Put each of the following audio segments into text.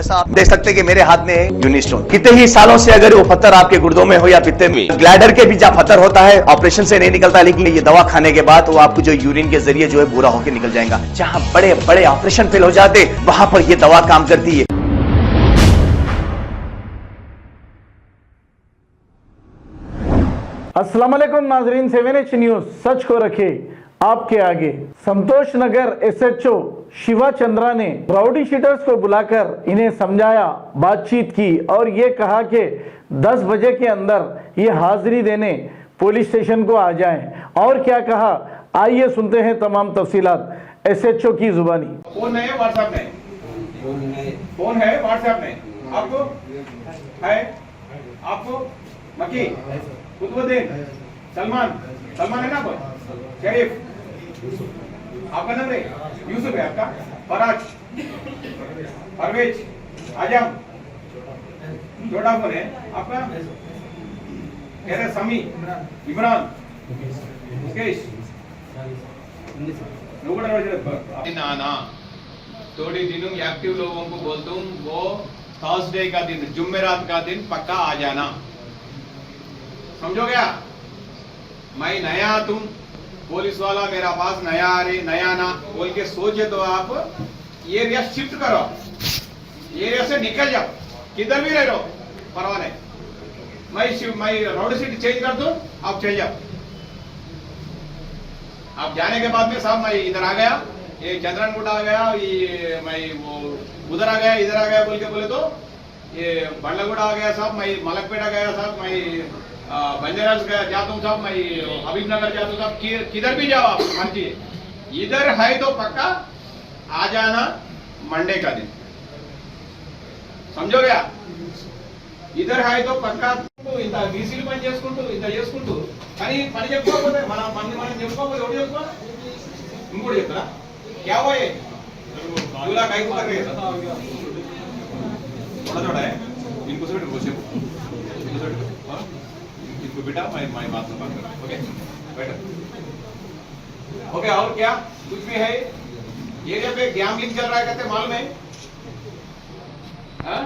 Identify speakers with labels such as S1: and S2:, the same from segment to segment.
S1: जैसा आप देख सकते हैं कि मेरे हाथ में है यूनिस्टोन। कितने ही सालों से अगर वो पत्थर आपके गुर्दों में हो या पित्ते में, ग्लैडर के भी जहाँ पत्थर होता है ऑपरेशन से नहीं निकलता, लेकिन ये दवा खाने के बाद वो आपको जो यूरिन के जरिए जो है पूरा होकर निकल जाएगा। जहाँ बड़े बड़े ऑपरेशन फेल हो जाते वहां पर ये दवा काम करती है।
S2: अस्सलाम वालेकुम नाजरीन, 7H न्यूज सच को रखे आपके आगे। संतोष नगर एसएचओ शिवा चंद्रा ने राउडी शीटर्स को बुलाकर इन्हें समझाया, बातचीत की और ये कहा कि 10 बजे के अंदर ये हाजिरी देने पुलिस स्टेशन को आ जाएं। और क्या कहा, आइए सुनते हैं तमाम तफसीलात एसएचओ की जुबानी।
S3: फोन है व्हाट्सएप में, फोन है व्हाट्सएप में, आपको है, आपको मकी कुतुबुद्दीन सलमान है ना, शरीफ आपका नाम है, यूसुफ है आपका, फराज, परवेज, आजम, छोटा फोन है आपका, तेरे समी, इमरान, मुकेश, नाना थोड़ी दिनों एक्टिव लोगों को बोलता हूँ, वो थर्सडे का दिन, जुम्मेरात का दिन पक्का आ जाना, समझो क्या? मैं नया, तुम पुलिस वाला मेरा पास नया आ रही, नया ना बोल के सोचे तो आप एरिया शिफ्ट करो, एरिया से निकल जाओ, किधर भी रह रहो परवाह नहीं। मैं रोड सीट चेंज कर दूं, आप चल जाओ। आप जाने के बाद में साहब मैं इधर आ गया, ये चंद्रनगुट आ गया, ये मैं वो उधर आ गया, इधर आ गया बोल के बोले तो ये बंडलगुड़ा आ गया साहब, मैं मलकपेटा गया साहब, मैं बंजारास गया जाता हूँ साहब, मैं हबीबनगर जाता हूँ साहब, किधर भी जाओ आप मर्जी। इधर है तो पक्का आ जाना मंडे का दिन, समझो गया? इधर है तो पक्का ఇంత బీసీలు పని చేసుకుంటూ ఇంత చేసుకుంటూ కానీ పని చెప్పుకోకపోతే మనం చెప్పుకోకపోతే ఒకటి చెప్పుకో, ఇంకోటి చెప్తారా क्या हुआ ये दूल्हा काहे को कर रहे हैं? थोड़ा थोड़ा है इनको से इनको बेटा मैं बात में बात करूं, ओके बेटा ओके। और क्या कुछ भी है एरिया पे गैम्बलिंग चल रहा है कहते मालूम है? हाँ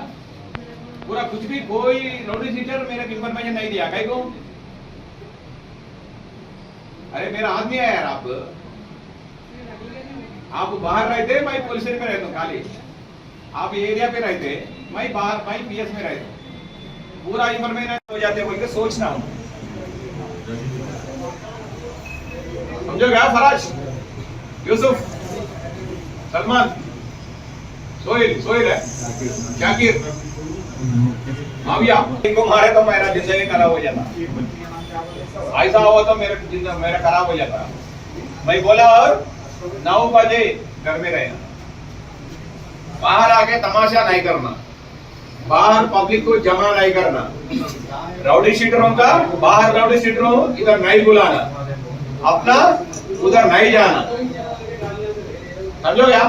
S3: पूरा कुछ भी, कोई राउडी शीटर मेरे इंफॉर्मेशन नहीं दिया कहीं को। अरे मेरा आदमी है यार, आप बाहर रहते, मैं पुलिस में रहता हूँ खाली, आप एरिया पे रहते, मैं बाहर, मैं पीएस में रहता हूँ, पूरा इंफॉर्मेशन हो जाते बोल के सोचना हूँ, समझो क्या? फराज, यूसुफ, सलमान, सोहेल है, शाकिर, माविया, इनको मारे तो मेरा जिंदगी खराब हो जाता, ऐसा हुआ तो मेरा खराब हो जाता। मैं बोला और 9 बजे घर में रहना, बाहर आके तमाशा नहीं करना, बाहर पब्लिक को जमा नहीं करना, राउडी शीटरों का बाहर राउडी शीटरों इधर नहीं बुलाना, अपना उधर नहीं जाना, समझो क्या?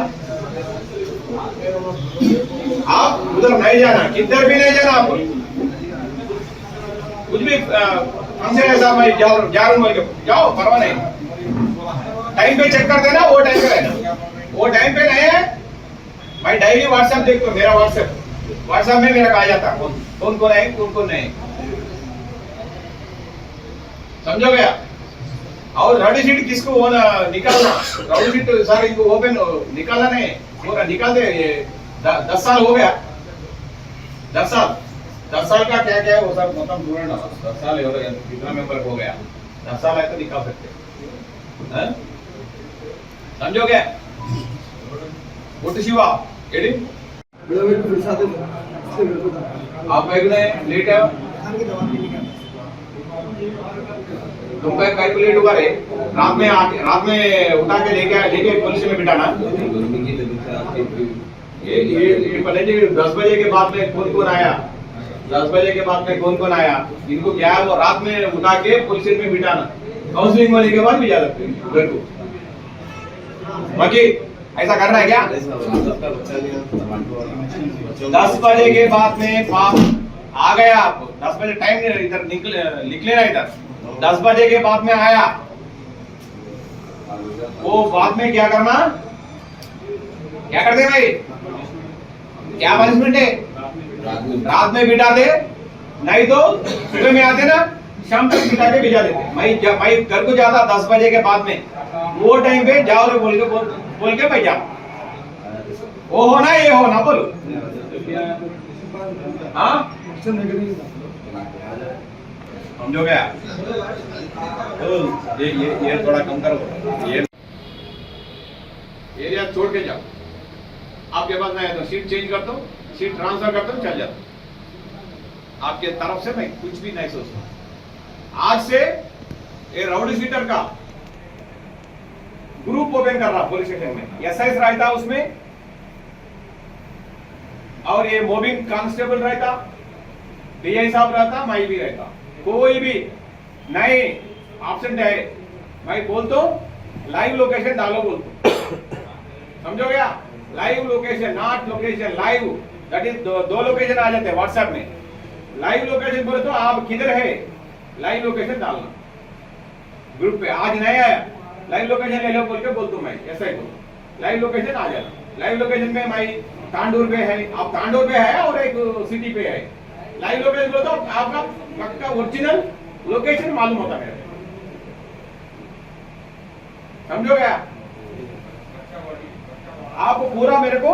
S3: आप उधर नहीं जाना, किधर भी नहीं जाना, आप कुछ भी हमसे ऐसा मैं जा रहा हूँ जाओ परवाह नहीं, टाइम पे चेक कर देना, वो टाइम पे रहना, वो टाइम पे नहीं है। मैं डायरी व्हाट्सएप देखता हूँ, मेरा व्हाट्सएप में मेरा कहा जाता कौन कौन है कौन कौन नहीं, समझो गया? और राउडी शीट किसको वो निकालना, राउडी शीट सारे इनको ओपन निकालना नहीं, पूरा निकाल दे। ये 10 साल हो गया, 10 साल का क्या क्या है वो सब मतलब ढूंढना, 10 साल कितना मेंबर हो गया, 10 साल है तो निकाल सकते, समझो क्या? वो शिवा एडी आप लेट है, तुमका काय लेट हुआ रे, रात में उठा के लेके पुलिस में बिठाना। ये पता नहीं 10 बजे के बाद में कौन आया, 10 बजे के बाद में कौन आया, इनको क्या है वो रात में उठा के पुलिस में बिठाना, काउंसलिंग होने के बाद भी जा सकते हैं घर को। बाकी ऐसा करना है क्या? 10 बजे के बाद में आ गया, आप 10 बजे टाइम इधर लिख लेना, इधर 10 बजे के बाद में आया, वो बाद में क्या करना, क्या करते भाई? क्या पनिशमेंट है? रात में बिठा दे, नहीं तो सुबह में आते ना, शाम तक बिठा के भेजा देते। मैं घर को जाता 10 बजे के बाद में, वो टाइम पे जाओ रे बोल के मैं जाऊँ। वो होना ये होना बोलो। हाँ समझो क्या? ये थोड़ा कम करो, ये एरिया छोड़ के जाओ। आपके पास नहीं है तो सीट चेंज कर दो, सीट ट्रांसफर कर दो, चल जाओ। आपके तरफ से मैं कुछ भी नहीं सोचता। आज से ये राउडी शीटर का ग्रुप ओपन कर रहा पुलिस स्टेशन में। एसआई रहता उसमें, और ये मोबिंग कांस्टेबल रहता, पीआई साहब रहता, मैं भी रहता। कोई भी नहीं ऑप्शन है, मैं बोलता हूं लाइव लोकेशन डालो बोलता हूं। समझो क्या? Live location, not location, live. That is दो लोकेशन आ जाते हैं व्हाट्सएप में। लाइव लोकेशन बोले तो आप किधर है, लाइव लोकेशन डालना ग्रुप पे। आज नहीं आया, लाइव लोकेशन ले लो बोल के बोलता हूं मैं, ऐसा ही बोलो। लाइव लोकेशन आ जाना। लाइव लोकेशन में मैं तांडूर पे है, आप तांडूर पे है और एक सिटी पे है। लाइव लोकेशन बोलो तो आपका पक्का ओरिजिनल लोकेशन मालूम होता है। समझो क्या? आप पूरा मेरे को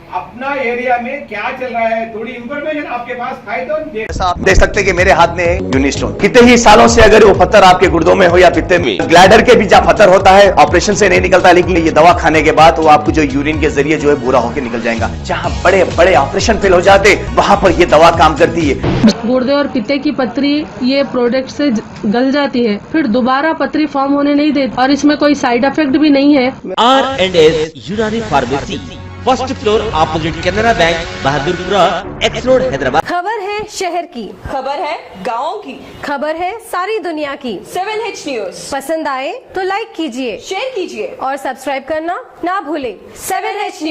S3: अपना एरिया में क्या चल रहा है थोड़ी इंफॉर्मेशन आपके पास है तो दे।
S1: आप देख सकते हैं कि मेरे हाथ में है यूनिस्टोन। कितने ही सालों से अगर वो पत्थर आपके गुर्दों में हो या पित्ते में, ग्लैडर के भी जहाँ पत्थर होता है, ऑपरेशन से नहीं निकलता, लेकिन ये दवा खाने के बाद वो आपको जो यूरिन के जरिए जो है बुरा होकर निकल जाएगा। जहाँ बड़े बड़े ऑपरेशन फेल हो जाते, वहां पर ये दवा काम करती है।
S4: गुर्दे और पित्ते की पथरी ये प्रोडक्ट से गल जाती है, फिर दोबारा पथरी फॉर्म होने नहीं देती, और इसमें कोई साइड इफेक्ट भी नहीं है।
S5: R&S यूनानी pharmacy, first floor opposite Canara bank, Bahadurpura, x road, Hyderabad.
S6: खबर है शहर की,
S7: खबर है गाँव की,
S6: खबर है सारी दुनिया की।
S7: 7H न्यूज
S6: पसंद आए तो लाइक कीजिए,
S7: शेयर कीजिए
S6: और सब्सक्राइब करना ना भूले।
S7: 7H news.